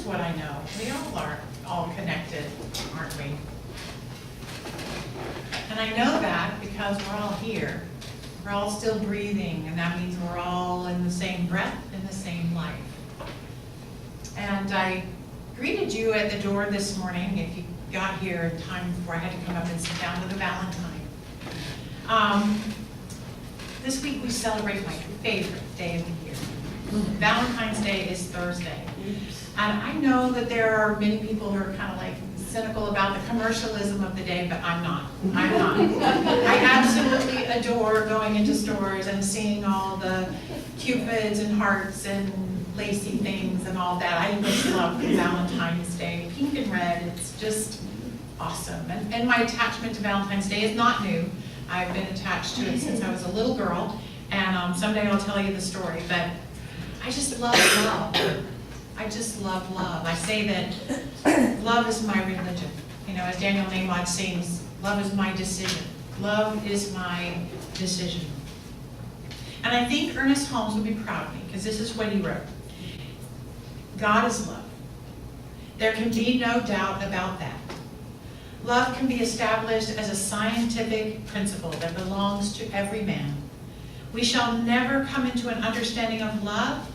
what I know. We all are all connected, aren't we? And I know that because we're all here. We're all still breathing, and that means we're all in the same breath, in the same life. And I greeted you at the door this morning, if you got here in time before I had to come up and sit down with a Valentine. This week we celebrate my favorite day of the year. Valentine's Day is Thursday. And I know that there are many people who are kind of like cynical about the commercialism of the day, but I'm not. I'm not. I absolutely adore going into stores and seeing all the cupids and hearts and lacy things and all that. I just love Valentine's Day. Pink and red, it's just awesome. And my attachment to Valentine's Day is not new. I've been attached to it since I was a little girl, and someday I'll tell you the story, but I just love love. I just love love. I say that love is my religion. You know, as Daniel Nahmod sings, love is my decision. Love is my decision. And I think Ernest Holmes would be proud of me, because this is what he wrote. God is love. There can be no doubt about that. Love can be established as a scientific principle that belongs to every man. We shall never come into an understanding of love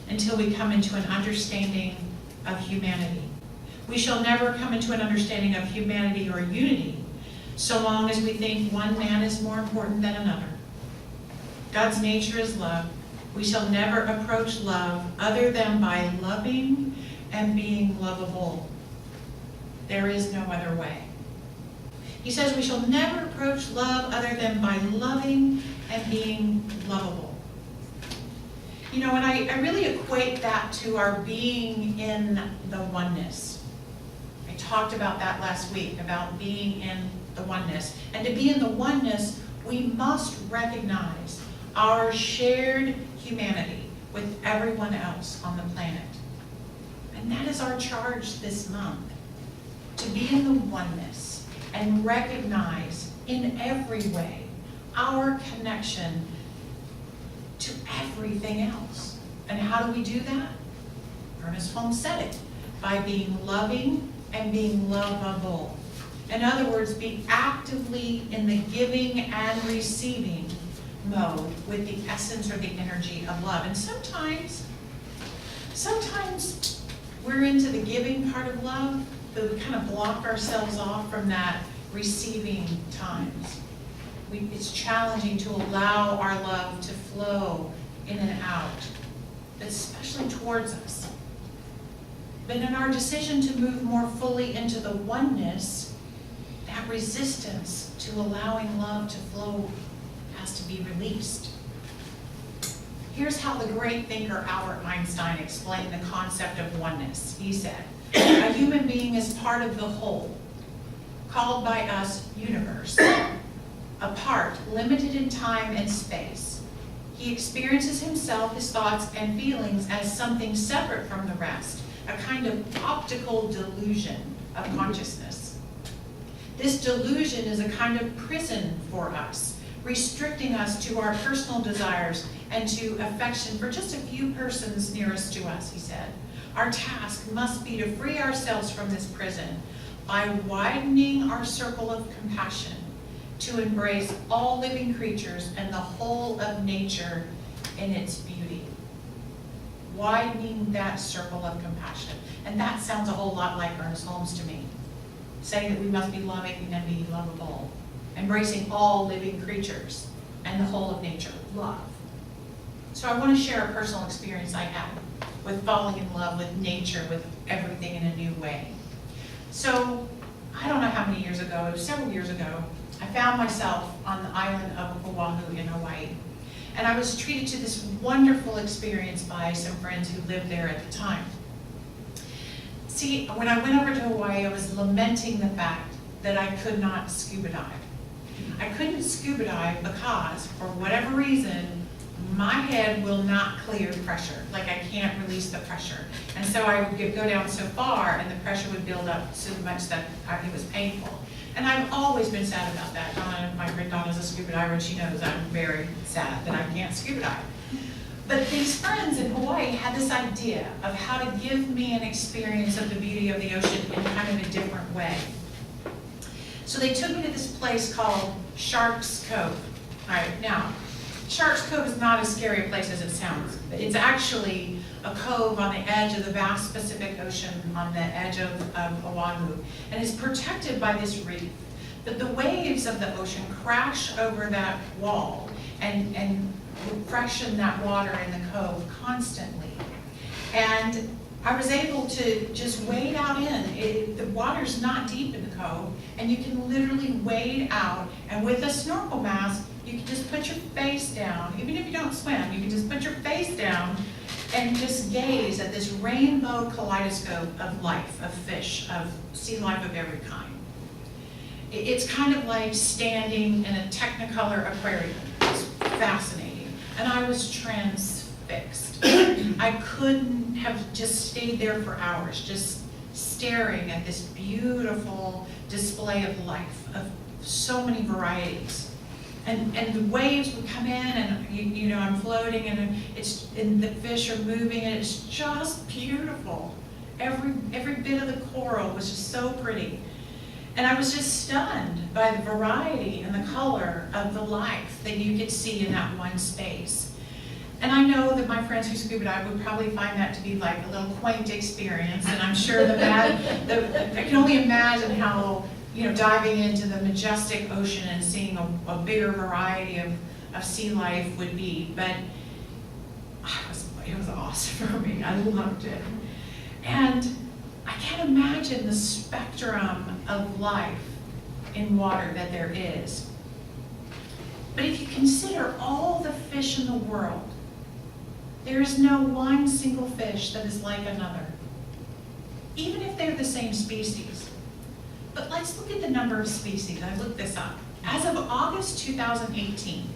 until we come into an understanding of humanity. We shall never come into an understanding of humanity or unity so long as we think one man is more important than another. God's nature is love. We shall never approach love other than by loving and being lovable. There is no other way. He says we shall never approach love other than by loving and being lovable. You know, and I really equate that to our being in the oneness. I talked about that last week, about being in the oneness. And to be in the oneness, we must recognize our shared humanity with everyone else on the planet. And that is our charge this month, to be in the oneness and recognize in every way our connection to everything else. And how do we do that? Ernest Holmes said it, by being loving and being lovable. In other words, be actively in the giving and receiving mode with the essence or the energy of love. And sometimes we're into the giving part of love, but we kind of block ourselves off from that receiving times. It's challenging to allow our love to flow in and out, especially towards us. But in our decision to move more fully into the oneness, that resistance to allowing love to flow has to be released. Here's how the great thinker Albert Einstein explained the concept of oneness. He said, a human being is part of the whole, called by us universe, a part limited in time and space. He experiences himself, his thoughts, and feelings as something separate from the rest, a kind of optical delusion of consciousness. This delusion is a kind of prison for us, restricting us to our personal desires and to affection for just a few persons nearest to us, he said. Our task must be to free ourselves from this prison by widening our circle of compassion to embrace all living creatures and the whole of nature in its beauty. Widening that circle of compassion. And that sounds a whole lot like Ernest Holmes to me, saying that we must be loving and be lovable, embracing all living creatures and the whole of nature, love. So I want to share a personal experience I had with falling in love with nature, with everything in a new way. So, I don't know how many years ago, it was several years ago, I found myself on the island of Oahu in Hawaii. And I was treated to this wonderful experience by some friends who lived there at the time. See, when I went over to Hawaii, I was lamenting the fact that I could not scuba dive. I couldn't scuba dive because, for whatever reason, my head will not clear pressure. Like I can't release the pressure. And so I would go down so far and the pressure would build up so much that it was painful. And I've always been sad about that. My friend Donna's a scuba diver and she knows I'm very sad that I can't scuba dive. But these friends in Hawaii had this idea of how to give me an experience of the beauty of the ocean in kind of a different way. So they took me to this place called Sharks Cove. All right, now, Sharks Cove is not as scary a place as it sounds. It's actually a cove on the edge of the vast Pacific Ocean, on the edge of Oahu, and it's protected by this reef. But the waves of the ocean crash over that wall and freshen that water in the cove constantly. And I was able to just wade out in. The water's not deep in the cove, and you can literally wade out, and with a snorkel mask, you can just put your face down. Even if you don't swim, you can just put your face down and just gaze at this rainbow kaleidoscope of life, of fish, of sea life of every kind. It's kind of like standing in a Technicolor aquarium. It's fascinating. And I was transfixed. I couldn't have just stayed there for hours, just staring at this beautiful display of life, of so many varieties. And the waves would come in, and you know, I'm floating, and the fish are moving, and it's just beautiful. Every bit of the coral was just so pretty. And I was just stunned by the variety and the color of the life that you could see in that one space. And I know that my friends who scuba dive would probably find that to be like a little quaint experience, and I'm sure I can only imagine how, you know, diving into the majestic ocean and seeing a bigger variety of sea life would be. But it was awesome for me. I loved it. And I can't imagine the spectrum of life in water that there is. But if you consider all the fish in the world, there is no one single fish that is like another, even if they're the same species. But let's look at the number of species. I looked this up. As of August 2018,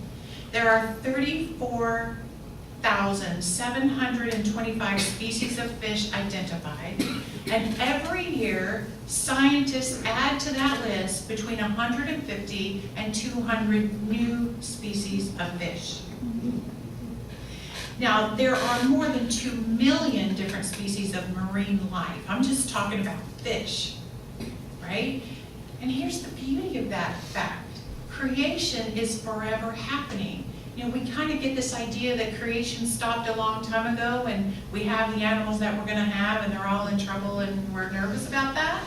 there are 34,725 species of fish identified, and every year, scientists add to that list between 150 and 200 new species of fish. Now, there are more than 2 million different species of marine life. I'm just talking about fish, right? And here's the beauty of that fact. Creation is forever happening. You know, we kind of get this idea that creation stopped a long time ago, and we have the animals that we're going to have, and they're all in trouble, and we're nervous about that.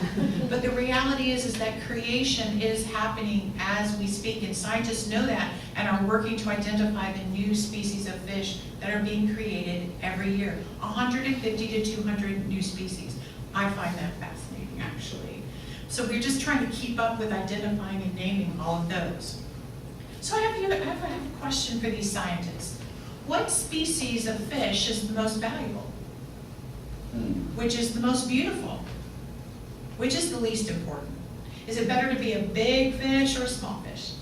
But the reality is that creation is happening as we speak, and scientists know that and are working to identify the new species of fish that are being created every year. 150 to 200 new species. I find that fascinating, actually. So we're just trying to keep up with identifying and naming all of those. So I have a question for these scientists. What species of fish is the most valuable? Which is the most beautiful? Which is the least important? Is it better to be a big fish or a small fish?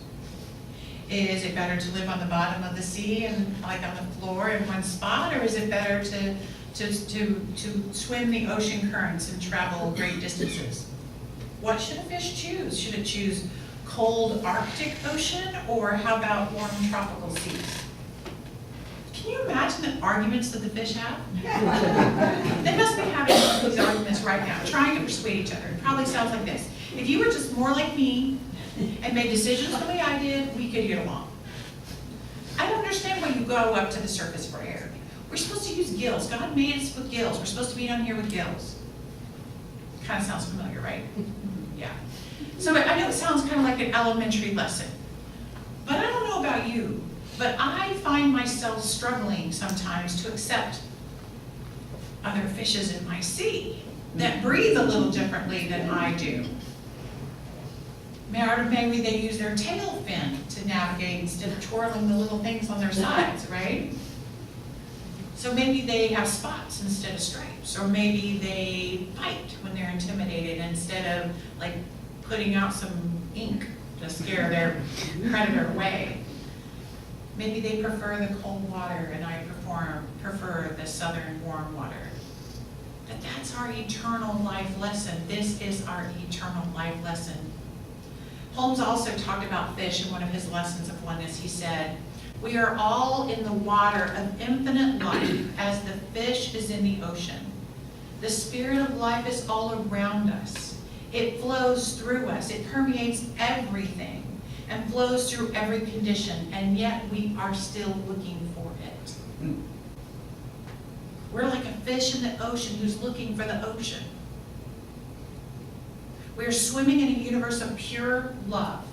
Is it better to live on the bottom of the sea and like on the floor in one spot, or is it better to swim the ocean currents and travel great distances? What should a fish choose? Should it choose cold Arctic Ocean, or how about warm tropical seas? Can you imagine the arguments that the fish have? They must be having one of these arguments right now, trying to persuade each other. It probably sounds like this. If you were just more like me and made decisions the way I did, we could get along. I don't understand why you go up to the surface for air. We're supposed to use gills. God made us with gills. We're supposed to be down here with gills. Kind of sounds familiar, right? Yeah. So I know it sounds kind of like an elementary lesson, but I don't know about you, but I find myself struggling sometimes to accept other fishes in my sea that breathe a little differently than I do. Maybe they use their tail fin to navigate instead of twirling the little things on their sides, right? So maybe they have spots instead of stripes, or maybe they fight when they're intimidated instead of like putting out some ink to scare their predator away. Maybe they prefer the cold water and I prefer the southern warm water. But that's our eternal life lesson. This is our eternal life lesson. Holmes also talked about fish in one of his lessons of oneness. He said, We are all in the water of infinite life as the fish is in the ocean. The spirit of life is all around us. It flows through us. It permeates everything and flows through every condition, and yet we are still looking for it. We're like a fish in the ocean who's looking for the ocean. We are swimming in a universe of pure love,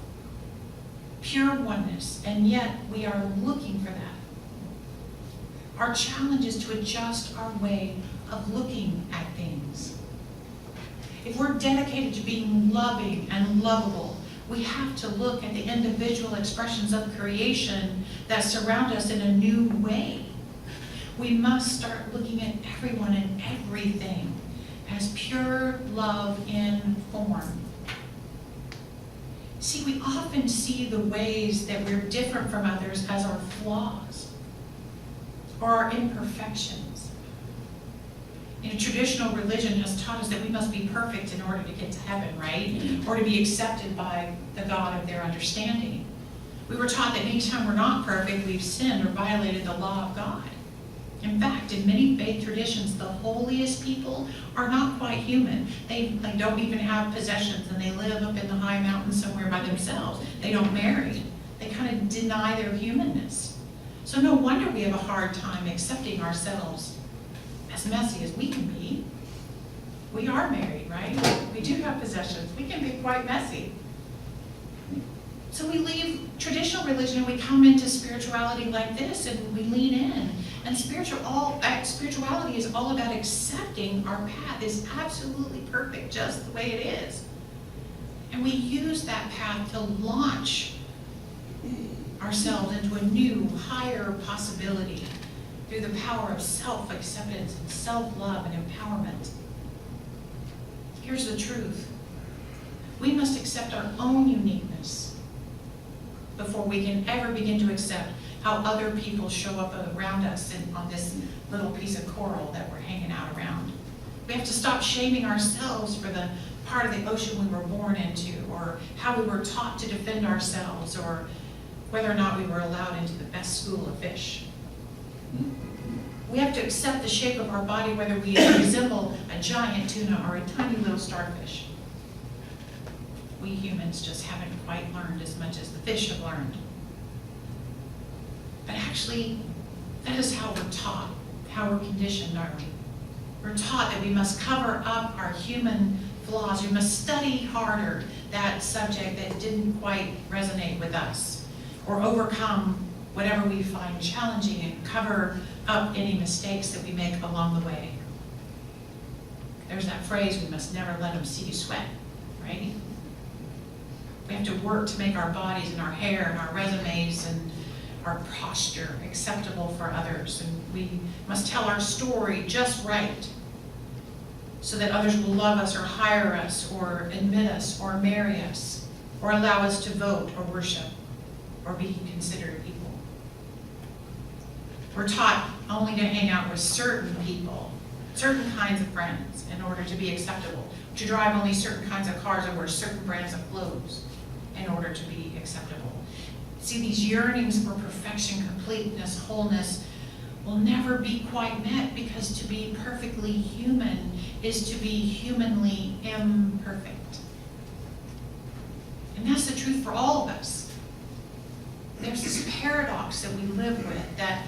pure oneness, and yet we are looking for that. Our challenge is to adjust our way of looking at things. If we're dedicated to being loving and lovable, we have to look at the individual expressions of creation that surround us in a new way. We must start looking at everyone and everything as pure love in form. See, we often see the ways that we're different from others as our flaws or our imperfections. You know, traditional religion has taught us that we must be perfect in order to get to heaven, right? Or to be accepted by the God of their understanding. We were taught that anytime we're not perfect, we've sinned or violated the law of God. In fact, in many faith traditions, the holiest people are not quite human. They don't even have possessions, and they live up in the high mountains somewhere by themselves. They don't marry. They kind of deny their humanness. So no wonder we have a hard time accepting ourselves as messy as we can be. We are married, right? We do have possessions. We can be quite messy. So we leave traditional religion and we come into spirituality like this, and we lean in. And spirituality is all about accepting our path is absolutely perfect just the way it is. And we use that path to launch ourselves into a new, higher possibility through the power of self-acceptance and self-love and empowerment. Here's the truth. We must accept our own uniqueness before we can ever begin to accept how other people show up around us and on this little piece of coral that we're hanging out around. We have to stop shaming ourselves for the part of the ocean we were born into, or how we were taught to defend ourselves, or whether or not we were allowed into the best school of fish. We have to accept the shape of our body, whether we resemble a giant tuna or a tiny little starfish. We humans just haven't quite learned as much as the fish have learned. But actually, that is how we're taught, how we're conditioned, aren't we? We're taught that we must cover up our human flaws. We must study harder that subject that didn't quite resonate with us, or overcome whatever we find challenging and cover up any mistakes that we make along the way. There's that phrase, we must never let them see you sweat, right? We have to work to make our bodies and our hair and our resumes and our posture acceptable for others. And we must tell our story just right so that others will love us or hire us or admit us or marry us or allow us to vote or worship or be considered people. We're taught only to hang out with certain people, certain kinds of friends in order to be acceptable, to drive only certain kinds of cars and wear certain brands of clothes in order to be acceptable. See, these yearnings for perfection, completeness, wholeness will never be quite met, because to be perfectly human is to be humanly imperfect. And that's the truth for all of us. There's this paradox that we live with, that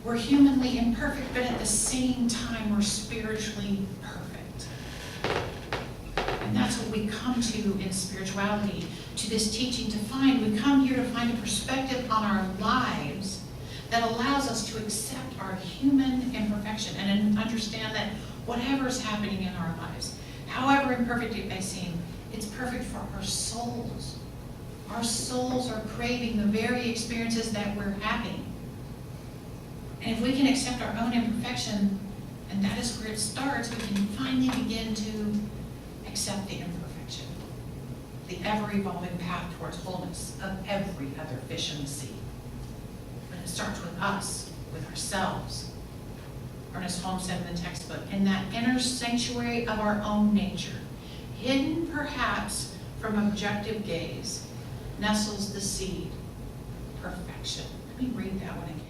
we're humanly imperfect, but at the same time we're spiritually perfect. And that's what we come to in spirituality, to this teaching to find. We come here to find a perspective on our lives that allows us to accept our human imperfection and understand that whatever's happening in our lives, however imperfect it may seem, it's perfect for our souls. Our souls are craving the very experiences that we're having. And if we can accept our own imperfection, and that is where it starts, we can finally begin to accept the imperfection, the ever-evolving path towards wholeness of every other fish in the sea. But it starts with us, with ourselves. Ernest Holmes said in the textbook, in that inner sanctuary of our own nature, hidden perhaps from objective gaze, nestles the seed perfection. Let me read that one again.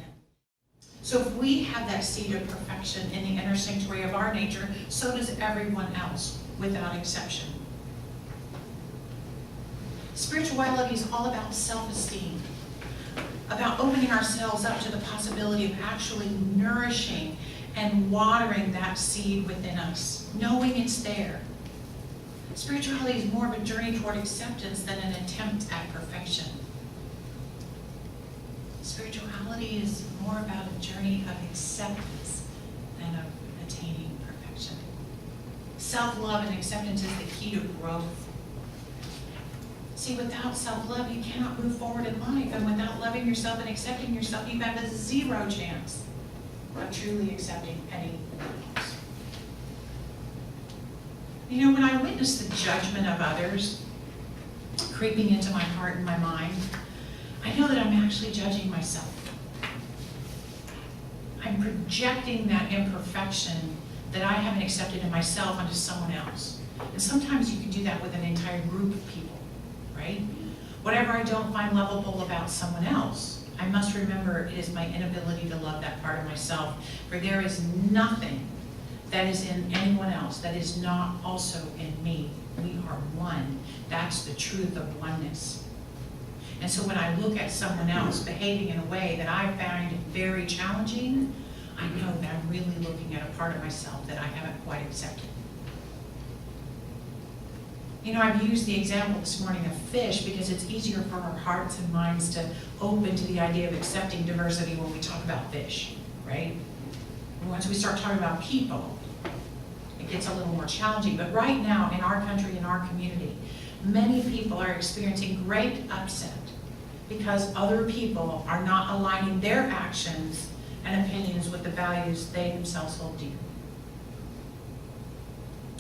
So if we have that seed of perfection in the inner sanctuary of our nature, so does everyone else, without exception. Spirituality is all about self-esteem, about opening ourselves up to the possibility of actually nourishing and watering that seed within us, knowing it's there. Spirituality is more of a journey toward acceptance than an attempt at perfection. Spirituality is more about a journey of acceptance than of attaining perfection. Self-love and acceptance is the key to growth. See, without self-love, you cannot move forward in life. And without loving yourself and accepting yourself, you have a zero chance of truly accepting anyone else. You know, when I witness the judgment of others creeping into my heart and my mind, I know that I'm actually judging myself. I'm projecting that imperfection that I haven't accepted in myself onto someone else. And sometimes you can do that with an entire group of people, right? Whatever I don't find lovable about someone else, I must remember it is my inability to love that part of myself. For there is nothing that is in anyone else that is not also in me. We are one. That's the truth of oneness. And so when I look at someone else behaving in a way that I find very challenging, I know that I'm really looking at a part of myself that I haven't quite accepted. You know, I've used the example this morning of fish because it's easier for our hearts and minds to open to the idea of accepting diversity when we talk about fish, right? And once we start talking about people, it gets a little more challenging. But right now, in our country, in our community, many people are experiencing great upset because other people are not aligning their actions and opinions with the values they themselves hold dear.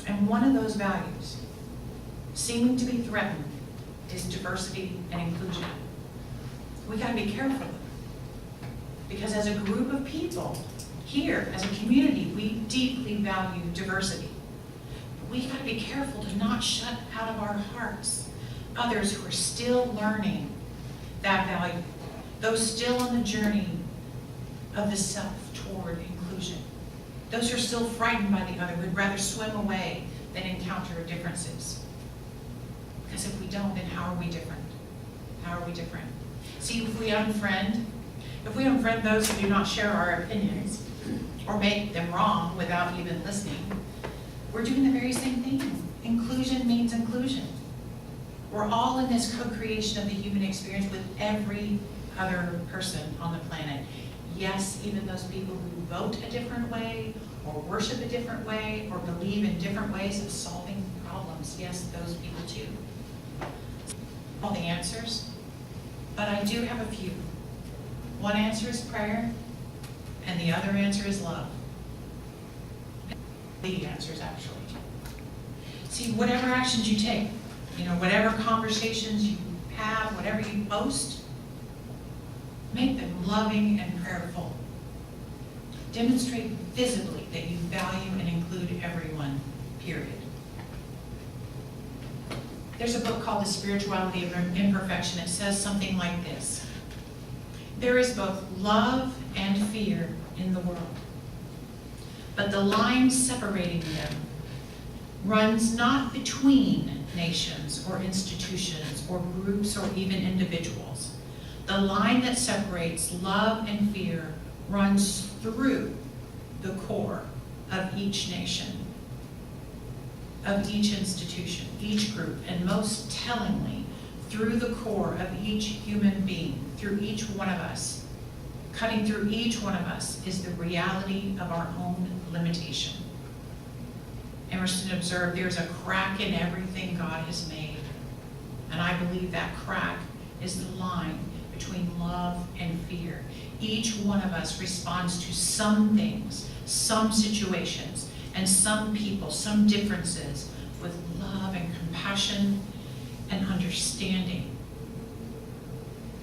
And one of those values, seeming to be threatened, is diversity and inclusion. We got to be careful because as a group of people here, as a community, we deeply value diversity. But we got to be careful to not shut out of our hearts others who are still learning that value, those still on the journey of the self toward inclusion, those who are still frightened by the other, would rather swim away than encounter differences. Because if we don't, then how are we different? How are we different? See, if we unfriend those who do not share our opinions or make them wrong without even listening, we're doing the very same thing. Inclusion means inclusion. We're all in this co-creation of the human experience with every other person on the planet. Yes, even those people who vote a different way, or worship a different way, or believe in different ways of solving problems. Yes, those people too. All the answers, but I do have a few. One answer is prayer, and the other answer is love. The answers, actually. See, whatever actions you take, whatever conversations you have, whatever you post, make them loving and prayerful. Demonstrate visibly that you value and include everyone, period. There's a book called The Spirituality of Imperfection. It says something like this: there is both love and fear in the world, but the line separating them runs not between nations or institutions or groups or even individuals. The line that separates love and fear runs through the core of each nation, of each institution, each group, and most tellingly, through the core of each human being, through each one of us. Cutting through each one of us is the reality of our own limitation. Emerson observed, there's a crack in everything God has made. And I believe that crack is the line between love and fear. Each one of us responds to some things, some situations, and some people, some differences, with love and compassion and understanding.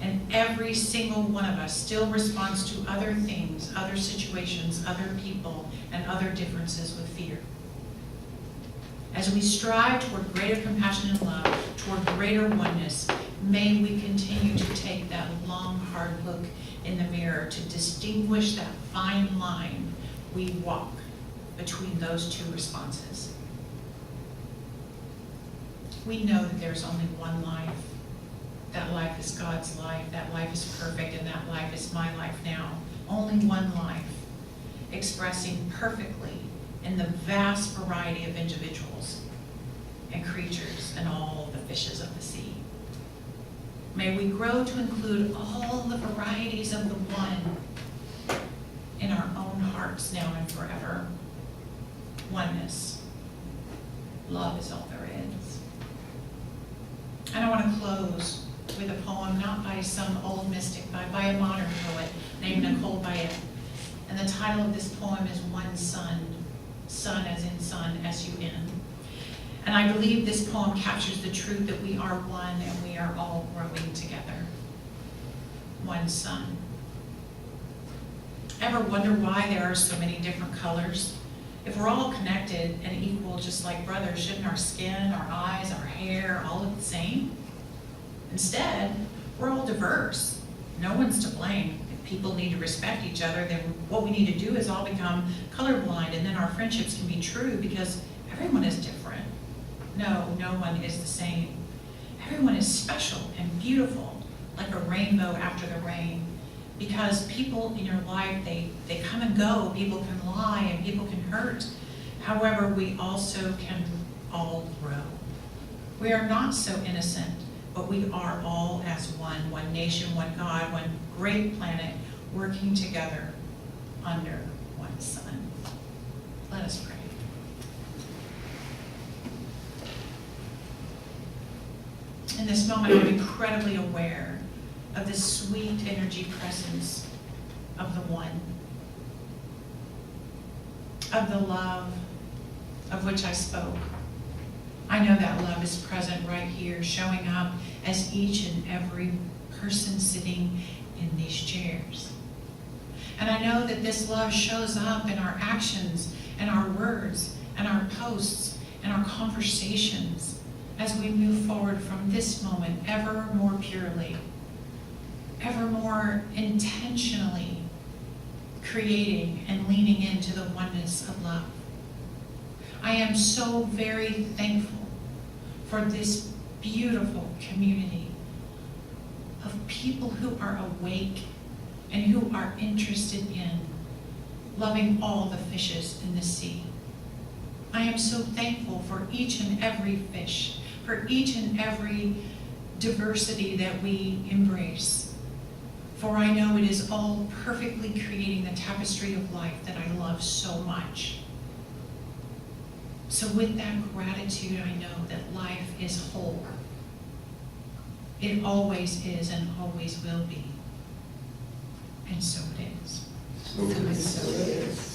And every single one of us still responds to other things, other situations, other people, and other differences with fear. As we strive toward greater compassion and love, toward greater oneness, may we continue to take that long, hard look in the mirror to distinguish that fine line we walk between those two responses. We know that there's only one life. That life is God's life. That life is perfect, and that life is my life now. Only one life, expressing perfectly in the vast variety of individuals and creatures and all the fishes of the sea. May we grow to include all the varieties of the one in our own hearts now and forever. Oneness. Love is all there is. And I want to close with a poem not by some old mystic, but by a modern poet named Nicole Bayet. And the title of this poem is One Sun. Sun as in sun, S-U-N. And I believe this poem captures the truth that we are one and we are all growing together. One sun. Ever wonder why there are so many different colors? If we're all connected and equal, just like brothers, shouldn't our skin, our eyes, our hair all look the same? Instead, we're all diverse. No one's to blame. If people need to respect each other, then what we need to do is all become colorblind, and then our friendships can be true because everyone is different. No, no one is the same. Everyone is special and beautiful, like a rainbow after the rain. Because people in your life, they come and go. People can lie and people can hurt. However, we also can all grow. We are not so innocent, but we are all as one nation, one God, one great planet, working together under one sun. Let us pray. In this moment, I'm incredibly aware of the sweet energy presence of the one, of the love of which I spoke. I know that love is present right here, showing up as each and every person sitting in these chairs. And I know that this love shows up in our actions and our words and our posts and our conversations as we move forward from this moment ever more purely, ever more intentionally creating and leaning into the oneness of love. I am so very thankful for this beautiful community of people who are awake and who are interested in loving all the fishes in the sea. I am so thankful for each and every fish, for each and every diversity that we embrace. For I know it is all perfectly creating the tapestry of life that I love so much. So with that gratitude, I know that life is whole. It always is and always will be. And so it is. So it is.